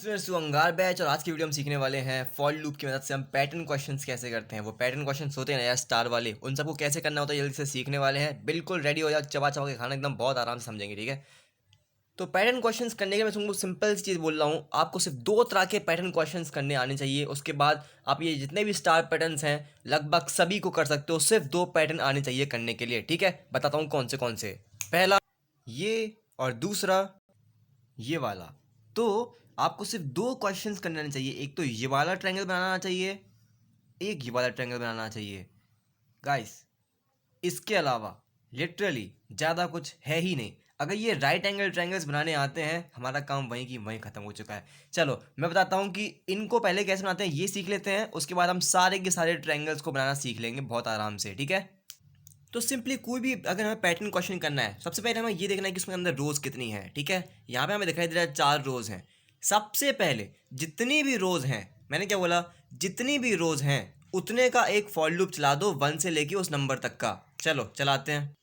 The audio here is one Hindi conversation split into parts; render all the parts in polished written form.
अंगार बैच और आज की वीडियो हम सीखने वाले हैं फॉर लूप की मदद से हम पैटर्न क्वेश्चंस कैसे करते हैं। वो पैटर्न क्वेश्चंस होते हैं ना यार स्टार वाले, उन सबको कैसे करना होता है जल्दी से सीखने वाले हैं। बिल्कुल रेडी हो जाओ, चबा चबा के खाना एकदम बहुत आराम से समझेंगे, ठीक है। तो पैटर्न क्वेश्चंस करने के मैं तुमको सिंपल सी चीज़ बोल रहा हूँ, आपको सिर्फ दो तरह के पैटर्न क्वेश्चंस करने आने चाहिए। उसके बाद आप ये जितने भी स्टार पैटर्न्स हैं लगभग सभी को कर सकते हो। सिर्फ दो पैटर्न आने चाहिए करने के लिए, ठीक है। बताता हूँ कौन से। पहला ये और दूसरा ये वाला। तो आपको सिर्फ दो क्वेश्चंस करने आने चाहिए, एक तो ये वाला ट्रायंगल बनाना आना चाहिए, एक ये वाला ट्रायंगल बनाना चाहिए गाइस। इसके अलावा लिटरली ज़्यादा कुछ है ही नहीं। अगर ये राइट एंगल ट्रायंगल्स बनाने आते हैं हमारा काम वहीं की वहीं ख़त्म हो चुका है। चलो मैं बताता हूँ कि इनको पहले कैसे बनाते हैं, ये सीख लेते हैं। उसके बाद हम सारे के सारे ट्रायंगल्स को बनाना सीख लेंगे बहुत आराम से, ठीक है। तो सिंपली कोई भी अगर हमें पैटर्न क्वेश्चन करना है, सबसे पहले हमें ये देखना है कि उसके अंदर रोज़ कितनी है, ठीक है। यहाँ पे हमें दिखाई दे रहा है 4 रोज़ हैं। सबसे पहले जितनी भी रोज़ हैं, मैंने क्या बोला, जितनी भी रोज़ हैं उतने का एक फॉर लूप चला दो 1 से लेके उस नंबर तक का। चलो चलाते हैं।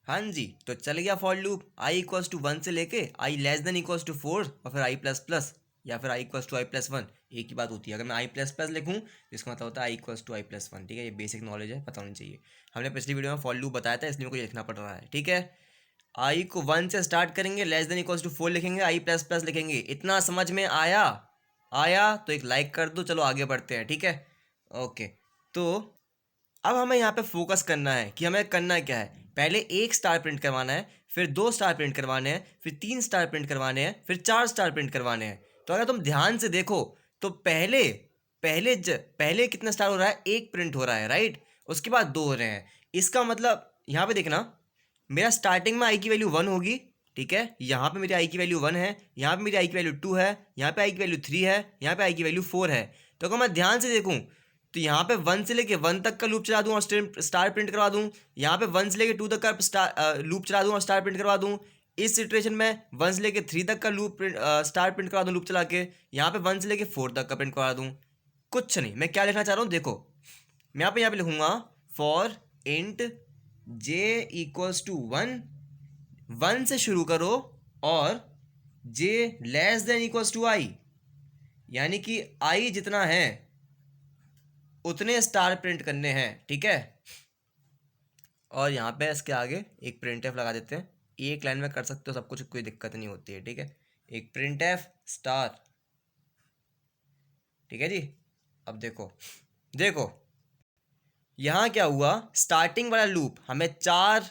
हाँ जी, तो चल गया for loop. I equals to 1 से लेके I less than equals to 4 और फिर आई प्लस प्लस या फिर I equals to I plus 1। एक ही बात होती है, अगर मैं आई प्लस प्लस लिखूँ तो इसका मतलब होता है आई इक्वल्स टू आई प्लस 1, ठीक है। ये बेसिक नॉलेज है, पता होनी चाहिए। हमने पिछली वीडियो में फॉर लूप बताया था, इसलिए मुझे लिखना पड़ रहा है, ठीक है। आई को 1 से स्टार्ट करेंगे, लेस देन इक्वल्स टू 4 लिखेंगे, आई प्लस प्लस लिखेंगे। इतना समझ में आया? आया तो एक लाइक कर दो। चलो आगे बढ़ते हैं, ठीक है। ओके, तो अब हमें यहाँ पे फोकस करना है कि हमें करना क्या है। पहले एक स्टार प्रिंट करवाना है, फिर 2 स्टार प्रिंट करवाने हैं, फिर 3 स्टार प्रिंट करवाने हैं, फिर 4 स्टार प्रिंट करवाने हैं। तो अगर तुम ध्यान से देखो तो पहले पहले पहले कितना स्टार हो रहा है, एक प्रिंट हो रहा है, राइट। उसके बाद 2 हो रहे हैं। इसका मतलब यहाँ पे देखना, मेरा स्टार्टिंग में आई की वैल्यू 1 होगी, ठीक है। यहाँ पे मेरी आई की वैल्यू 1 है, यहाँ पे मेरी आई की वैल्यू 2 है, यहाँ पे आई की वैल्यू 3 है, यहाँ पे आई की वैल्यू 4 है। तो अगर मैं ध्यान से देखूँ तो यहाँ पे 1 से लेके 1 तक का लूप चला दूँ और स्टार प्रिंट करवा दूँ। यहाँ पे 1 से लेके 2 तक का लूप चला दूँ और स्टार प्रिंट करवा दूँ। इस सिचुएशन में 1 से लेके 3 तक का स्टार प्रिंट करवा दूँ लूप चला के। यहाँ पे 1 से लेके 4 तक का प्रिंट करवा दूँ। कुछ नहीं, मैं क्या लिखना चाह रहा हूँ देखो, मैं यहाँ पे लिखूंगा for int J equals to 1 से शुरू करो और J less than equals to I, यानी कि आई जितना है उतने स्टार प्रिंट करने हैं, ठीक है। और यहाँ पे इसके आगे एक प्रिंट एफ लगा देते हैं। एक लाइन में कर सकते हो सब कुछ, कोई दिक्कत नहीं होती है, ठीक है। एक प्रिंट एफ स्टार, ठीक है जी। अब देखो देखो यहाँ क्या हुआ, स्टार्टिंग वाला लूप हमें 4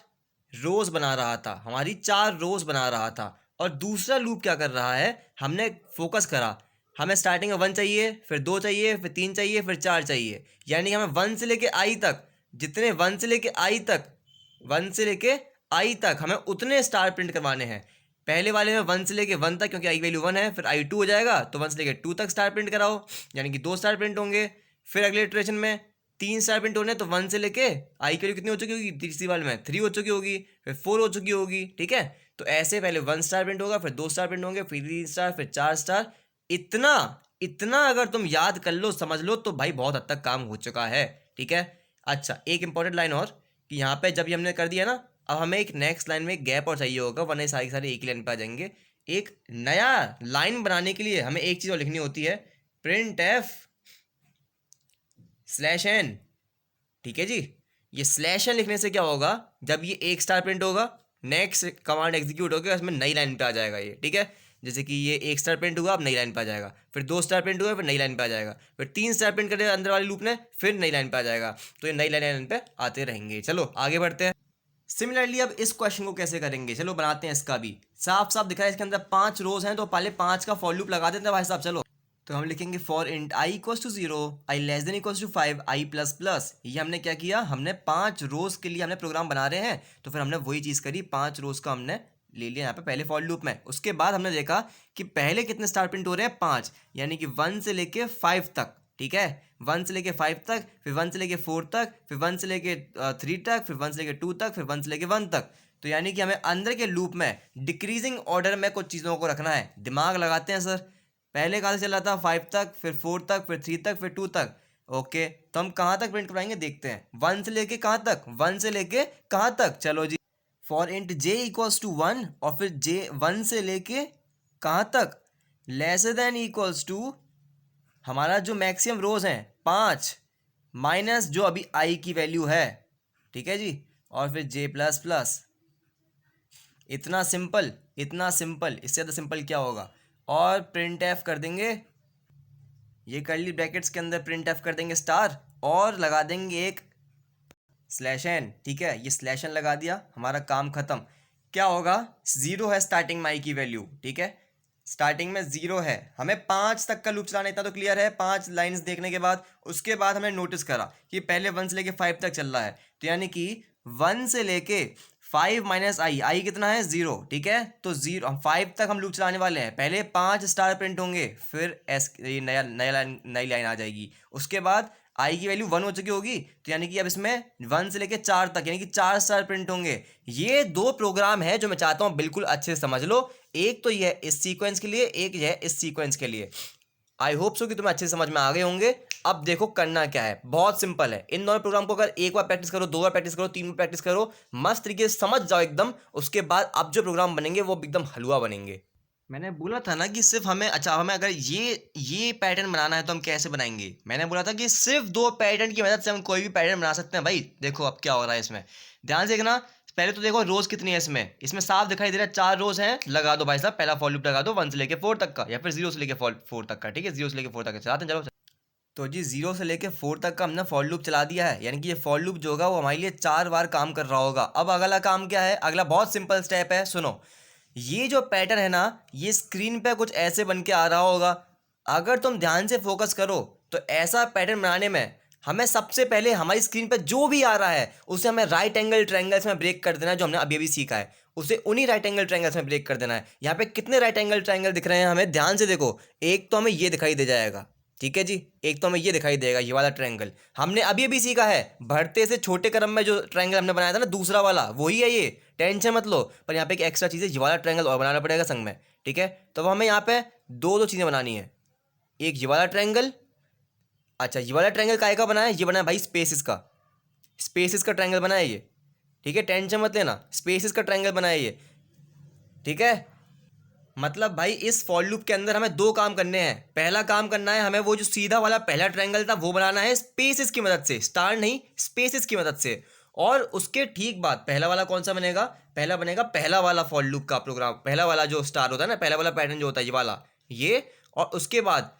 रोज बना रहा था, हमारी 4 रोज बना रहा था। और दूसरा लूप क्या कर रहा है, हमने फोकस करा, हमें स्टार्टिंग में 1 चाहिए, फिर 2 चाहिए, फिर 3 चाहिए, फिर 4 चाहिए। यानी हमें 1 से लेके आई तक, जितने 1 से लेके आई तक, 1 से लेके आई तक हमें उतने स्टार प्रिंट करवाने हैं। पहले वाले में 1 से लेके 1 तक, क्योंकि आई वैल्यू 1 है, फिर आई 2 हो जाएगा, तो 1 से लेके 2 तक स्टार प्रिंट कराओ, यानी कि 2 स्टार प्रिंट होंगे। फिर अगले इटरेशन में 3 स्टार प्रिंट होने, तो 1 से लेके आई की वैल्यू कितनी हो चुकी होगी, तीसरी वाले में 3 हो चुकी होगी, फिर 4 हो चुकी होगी, ठीक है। तो ऐसे पहले 1 स्टार प्रिंट होगा, फिर 2 स्टार प्रिंट होंगे, फिर 3 स्टार, फिर 4 स्टार। इतना इतना अगर तुम याद कर लो, समझ लो, तो भाई बहुत हद तक काम हो चुका है, ठीक है। अच्छा, एक इंपॉर्टेंट लाइन और, कि यहाँ पे जब ये हमने कर दिया ना, अब हमें एक नेक्स्ट लाइन में एक गैप और चाहिए होगा, वरना सारे के सारे एक ही लाइन पे आ जाएंगे। एक नया लाइन बनाने के लिए हमें एक चीज़ और लिखनी होती है, प्रिंट एफ स्लैश एन, ठीक है जी। ये स्लैश एन लिखने से क्या होगा, जब ये एक स्टार प्रिंट होगा, नेक्स्ट कमांड एग्जीक्यूट होगा, उसमें नई लाइन पे आ जाएगा ये, ठीक है। जैसे कि ये एक स्टार प्रिंट हुआ, अब नई लाइन पे आ जाएगा, फिर 2 स्टार प्रिंट हुआ, फिर नई लाइन पे आ जाएगा, फिर 3 स्टार प्रिंट करे अंदर वाले लूप ने, फिर नई लाइन पे आ जाएगा। तो ये नई लाइन पे आते रहेंगे। चलो आगे बढ़ते हैं। सिमिलरली अब इस क्वेश्चन को कैसे करेंगे, चलो बनाते हैं। इसका भी साफ साफ दिख रहा है, इसके अंदर 5 रोज हैं, तो पहले 5 का फॉर लूप लगा देते हैं भाई साहब। चलो, तो हम लिखेंगे for int I equals to 0, I less than equals to 5, I plus plus. ये हमने क्या किया, हमने 5 रोज के लिए हमने प्रोग्राम बना रहे हैं, तो फिर हमने वही चीज़ करी, 5 रोज का हमने ले लिया यहाँ पे पहले फॉर लूप में। उसके बाद हमने देखा कि पहले कितने स्टार प्रिंट हो रहे हैं, 5, यानी कि 1 से लेके 5 तक, ठीक है। 1 से लेके 5 तक, फिर 1 से लेके 4 तक, फिर 1 से लेके 3 तक, फिर 1 से लेके 2 तक, फिर 1 से लेके 1 तक। तो यानी कि हमें अंदर के लूप में डिक्रीजिंग ऑर्डर में कुछ चीज़ों को रखना है। दिमाग लगाते हैं सर, पहले कहाँ से चला था, 5 तक, फिर 4 तक, फिर 3 तक, फिर 2 तक। ओके, तो हम कहाँ तक प्रिंट करवाएंगे देखते हैं। 1 से लेके कहाँ तक, 1 से लेके कहाँ तक, चलो जी। For int J equals to 1, और फिर जे 1 से लेके कहाँ तक, लेस देन इक्वल्स टू हमारा जो मैक्सिमम रोज हैं 5 माइनस जो अभी आई की वैल्यू है, ठीक है जी, और फिर जे प्लस प्लस। इतना सिंपल, इतना सिंपल, इससे ज़्यादा सिंपल क्या होगा। और प्रिंट एफ कर देंगे, ये कर्ली ब्रैकेट्स के अंदर प्रिंट एफ कर देंगे स्टार, और लगा देंगे एक स्लैश एन, ठीक है, ये स्लैश एन लगा दिया, हमारा काम खत्म। क्या होगा, जीरो है स्टार्टिंग में आई की वैल्यू, ठीक है, स्टार्टिंग में जीरो है, हमें 5 तक का लूप चलाना, इतना तो क्लियर है। 5 लाइंस देखने के बाद उसके बाद हमने नोटिस करा कि पहले 1 से लेके 5 तक चल रहा है, तो यानी कि 1 से लेके 5 माइनस आई कितना है, 0, ठीक है, तो 0 5 तक हम लूप चलाने वाले हैं। पहले 5 स्टार प्रिंट होंगे, फिर ये नई लाइन आ जाएगी, उसके बाद आई की वैल्यू 1 हो चुकी होगी, तो यानी कि अब इसमें 1 से लेके 4 तक यानी कि 4 स्टार प्रिंट होंगे। ये 2 प्रोग्राम है जो मैं चाहता हूं बिल्कुल अच्छे से समझ लो। एक तो ये है इस सीक्वेंस के लिए, एक ये है इस सीक्वेंस के लिए। आई होप सो कि तुम्हें अच्छे से समझ में आ गए होंगे। अब देखो करना क्या है, बहुत सिंपल है। इन दोनों प्रोग्राम को अगर एक बार प्रैक्टिस करो, 2 बार प्रैक्टिस करो, 3 बार प्रैक्टिस करो, मस्त तरीके से समझ जाओ एकदम, उसके बाद अब जो प्रोग्राम बनेंगे वो एकदम हलवा बनेंगे। मैंने बोला था ना कि सिर्फ हमें, अच्छा हमें अगर ये पैटर्न बनाना है तो हम कैसे बनाएंगे। मैंने बोला था कि सिर्फ 2 पैटर्न की मदद से हम कोई भी पैटर्न बना सकते हैं। भाई देखो अब क्या हो रहा है इसमें, ध्यान से देखना। पहले तो देखो रोज कितनी है इसमें, इसमें साफ दिखाई दे रहा है 4 रोज हैं। लगा दो भाई साहब, पहला फॉर लूप लगा दो 1 से लेके 4 तक का, या फिर 0 से लेके 4 तक का, ठीक है, 0 से लेके 4 तक का चलाते हैं, चलो। तो जी 0 से लेके 4 तक का हमने फॉर लूप चला दिया है, यानी कि ये फॉर लूप जो होगा वो हमारे लिए 4 बार काम कर रहा होगा। अब अगला काम क्या है, अगला बहुत सिंपल स्टेप है, सुनो। ये जो पैटर्न है ना, ये स्क्रीन पे कुछ ऐसे बन के आ रहा होगा। अगर तुम ध्यान से फोकस करो तो ऐसा पैटर्न बनाने में हमें सबसे पहले हमारी स्क्रीन पे जो भी आ रहा है उसे हमें राइट एंगल ट्रायंगल्स में ब्रेक कर देना है, जो हमने अभी अभी सीखा है उसे उन्हीं राइट एंगल ट्रायंगल्स में ब्रेक कर देना है। यहाँ पे कितने राइट एंगल ट्रायंगल दिख रहे हैं हमें, ध्यान से देखो। एक तो हमें ये दिखाई दे जाएगा, ठीक है जी, एक तो हमें ये दिखाई देगा, ये वाला ट्रायंगल हमने अभी अभी सीखा है। बढ़ते से छोटे क्रम में जो ट्रायंगल हमने बनाया था ना, दूसरा वाला वही है ये, टेंशन मत लो। पर यहाँ पे एक एक्स्ट्रा चीज़ है, ये वाला ट्रायंगल और बनाना पड़ेगा संग में, ठीक है। तो हमें यहाँ पे दो चीज़ें बनानी है, एक ये वाला ट्रायंगल। अच्छा ये वाला ट्रायंगल काय का बना है, ये बना है भाई स्पेसिस का, स्पेसिस का ट्रायंगल बना है ये, ठीक है, टेंशन मत लेना, स्पेसिस का ट्रायंगल बना है ये, ठीक है। मतलब भाई इस फॉर लूप के अंदर हमें 2 काम करने हैं। पहला काम करना है हमें वो जो सीधा वाला पहला ट्रायंगल था वो बनाना है स्पेसिस की मदद से, स्टार नहीं, स्पेसिस की मदद से। और उसके ठीक बाद पहला वाला कौन सा बनेगा, पहला बनेगा पहला वाला फॉर लूप का प्रोग्राम, पहला वाला जो स्टार होता है ना, पहला वाला पैटर्न जो होता है ये वाला, ये। और उसके बाद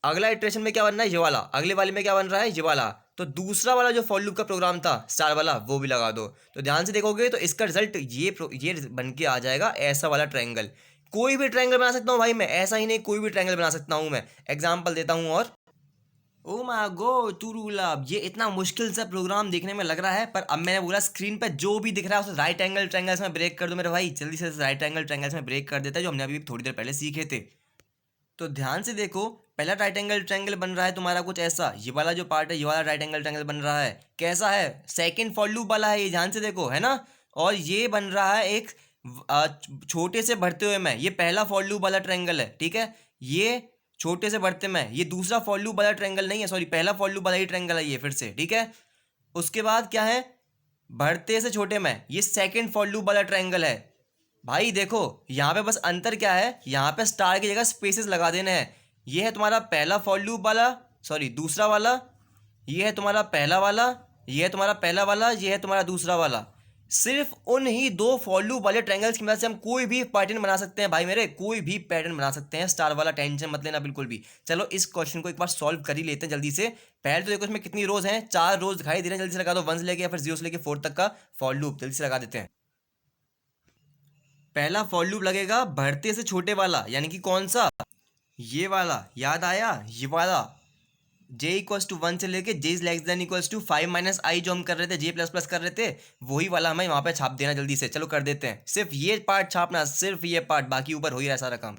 अगला इटरेशन में क्या बनना है, ये वाला। अगले वाले में क्या बन रहा है, ये वाला। तो दूसरा वाला जो फॉर लूप का प्रोग्राम था स्टार वाला, वो भी लगा दो। तो ध्यान से देखोगे तो इसका रिजल्ट ये बन के आ जाएगा ऐसा वाला ट्रायंगल। कोई भी ट्रायंगल बना सकता हूँ भाई मैं, ऐसा ही नहीं, कोई भी ट्रायंगल बना सकता हूँ मैं। एग्जांपल देता हूँ। और ओ माय गॉड तुरुला, ये इतना मुश्किल सा प्रोग्राम देखने में लग रहा है, पर अब मैंने बोला स्क्रीन पे जो भी दिख रहा है उसे राइट एंगल ट्रायंगल्स में ब्रेक कर दो मेरे भाई, जल्दी से राइट एंगल ट्रायंगल्स में ब्रेक कर देता है, जो हमने अभी थोड़ी देर पहले सीखे थे। तो ध्यान से देखो, पहला राइट एंगल ट्रायंगल बन रहा है तुम्हारा कुछ ऐसा, ये वाला जो पार्ट है ये वाला राइट एंगल ट्रायंगल बन रहा है, कैसा है, सेकंड फॉर लूप वाला है ये, ध्यान से देखो, है ना। और ये बन रहा है एक छोटे से बढ़ते हुए में, ये पहला फॉर लूप वाला ट्रायंगल है, ठीक है। ये छोटे से बढ़ते में, ये दूसरा फॉर लूप वाला ट्रायंगल नहीं है, सॉरी, पहला फॉर लूप वाला ही ट्रायंगल है ये, फिर से, ठीक है। उसके बाद क्या है, बढ़ते से छोटे में, ये सेकंड फॉर लूप वाला ट्रायंगल है। भाई देखो यहाँ पे बस अंतर क्या है, यहाँ पे स्टार की जगह स्पेसेस लगा देने हैं। ये है तुम्हारा पहला फॉर लूप वाला, सॉरी दूसरा वाला, ये है तुम्हारा पहला वाला, ये है तुम्हारा पहला वाला, ये है तुम्हारा दूसरा वाला। सिर्फ उन ही 2 फॉर लूप वाले ट्रायंगल्स की मदद से हम कोई भी पैटर्न बना सकते हैं भाई मेरे, कोई भी पैटर्न बना सकते हैं स्टार वाला, टेंशन मत लेना बिल्कुल भी। चलो इस क्वेश्चन को एक बार सॉल्व कर ही लेते हैं जल्दी से। पहले तो देखो इसमें कितनी रोज हैं, 4 रोज दिखाई दे रहे हैं, जल्दी से लगा दो 1 से लेके या फिर 0 से लेके 4 तक का फॉर लूप, जल्दी से लगा देते हैं। पहला फॉर लूप लगेगा बढ़ते से छोटे वाला, यानी कि कौन सा, ये वाला, याद आया, ये वाला। j इक्वल्स टू 1 से लेके j is less than equals to 5 minus I जो हम कर रहे थे, j प्लस प्लस कर रहे थे, वही वाला हमें वहां पे छाप देना जल्दी से। चलो कर देते हैं, सिर्फ ये पार्ट छापना, सिर्फ ये पार्ट, बाकी ऊपर हो ही रहा सारा काम।